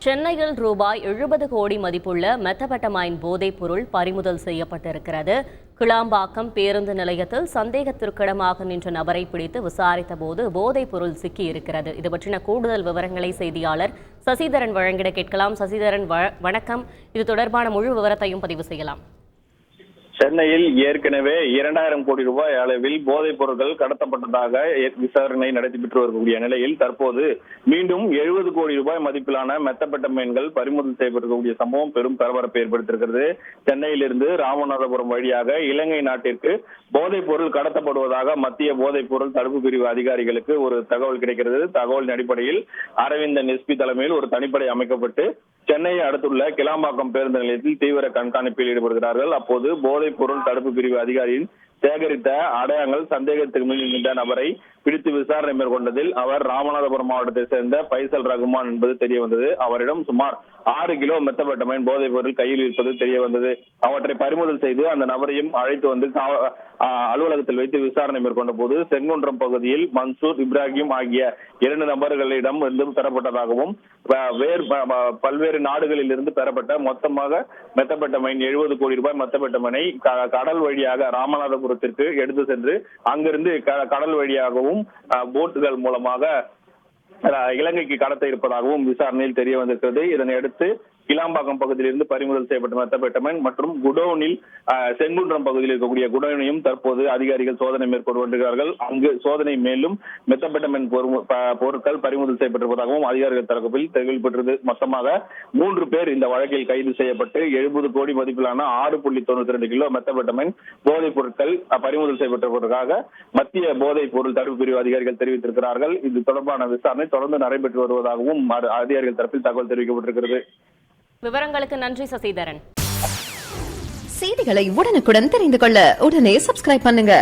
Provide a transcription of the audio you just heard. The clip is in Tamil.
சென்னையில் ரூபாய் 70 கோடி மதிப்புள்ள மெத்தபெட்டமைன் போதைப் பொருள் பறிமுதல் செய்யப்பட்டிருக்கிறது. கிளாம்பாக்கம் பேருந்து நிலையத்தில் சந்தேகத்திற்கிடமாக நின்ற நபரை பிடித்து விசாரித்த போது போதைப் பொருள் சிக்கியிருக்கிறது. இது பற்றின கூடுதல் விவரங்களை செய்தியாளர் சசிதரன் வழங்கிட கேட்கலாம். சசிதரன் வணக்கம். இது தொடர்பான முழு விவரத்தையும் பதிவு செய்யலாம். சென்னையில் ஏற்கனவே 2000 கோடி ரூபாய் அளவில் போதைப் பொருட்கள் கடத்தப்பட்டதாக விசாரணை நடைபெற்று வரக்கூடிய நிலையில் தற்போது மீண்டும் 70 கோடி ரூபாய் மதிப்பிலான மெத்தபெட்டமைன்கள் பறிமுதல் செய்யப்பட்டிருக்கக்கூடிய சம்பவம் பெரும் பரபரப்பை ஏற்படுத்தியிருக்கிறது. சென்னையிலிருந்து ராமநாதபுரம் வழியாக இலங்கை நாட்டிற்கு போதைப் பொருள் கடத்தப்படுவதாக மத்திய போதைப் பொருள் தடுப்பு பிரிவு அதிகாரிகளுக்கு ஒரு தகவல் கிடைக்கிறது. தகவலின் அடிப்படையில் அரவிந்தன் எஸ்பி தலைமையில் ஒரு தனிப்படை அமைக்கப்பட்டு சென்னையை அடுத்துள்ள கிளாம்பாக்கம் பேருந்து நிலையத்தில் தீவிர கண்காணிப்பில் ஈடுபடுகிறார்கள். அப்போது போதைப் பொருள் தடுப்பு பிரிவு அதிகாரியின் சேகரித்த அடையாளங்கள் சந்தேகத்துக்கு மேல் நபரை பிடித்து விசாரணை மேற்கொண்டதில் அவர் ராமநாதபுரம் மாவட்டத்தை சேர்ந்த பைசல் ரகுமான் என்பது தெரிய வந்தது. அவரிடம் சுமார் 6 கிலோ மெத்தபெட்டமைன் போதைப் பொருள் கையில் இருப்பது தெரிய வந்தது. அவற்றை பறிமுதல் செய்து அந்த நபரையும் அழைத்து வந்து அலுவலகத்தில் வைத்து விசாரணை மேற்கொண்ட போது செங்குன்றம் பகுதியில் மன்சூர், இப்ராஹிம் ஆகிய 2 நபர்களிடம் இருந்து பெறப்பட்டதாகவும் பல்வேறு நாடுகளில் இருந்து பெறப்பட்ட மொத்தமாக மெத்தபெட்டமைன் 70 கோடி ரூபாய் மெத்தபெட்டமைனை கடல் வழியாக ராமநாதபுரத்திற்கு எடுத்து சென்று அங்கிருந்து கடல் வழியாகவும் போட்டுகள் மூலமாக இலங்கைக்கு கடத்த இருப்பதாகவும் விசாரணையில் தெரிய வந்திருக்கிறது. இதனையடுத்து கிளாம்பாக்கம் பகுதியிலிருந்து பறிமுதல் செய்யப்பட்ட மெத்தபெட்டமைன் மற்றும் குடோனில் செங்குன்றம் பகுதியில் இருக்கக்கூடிய குடோனையும் தற்போது அதிகாரிகள் சோதனை மேற்கொண்டு வருகிறார்கள். அங்கு சோதனை மேலும் மெத்தபெட்டமைன் பொருட்கள் பறிமுதல் செய்யப்பட்டிருப்பதாகவும் அதிகாரிகள் தரப்பில் தெரிவிக்கப்பட்டது. மொத்தமாக 3 பேர் இந்த வழக்கில் கைது செய்யப்பட்டு 70 கோடி மதிப்பிலான 6.92 கிலோ மெத்தபெட்டமைன் போதைப் பொருட்கள் பறிமுதல் செய்யப்பட்டிருப்பதற்காக மத்திய போதைப் பொருள் தடுப்பு பிரிவு அதிகாரிகள் தெரிவித்திருக்கிறார்கள். இது தொடர்பான விசாரணை தொடர்ந்து நடைபெற்று வருவதாகவும் அதிகாரிகள் தரப்பில் தகவல் தெரிவிக்கப்பட்டிருக்கிறது. விவரங்களுக்கு நன்றி சசிதரன். செய்திகளை உடனுக்குடன் தெரிந்து கொள்ள உடனே சப்ஸ்கிரைப் பண்ணுங்க.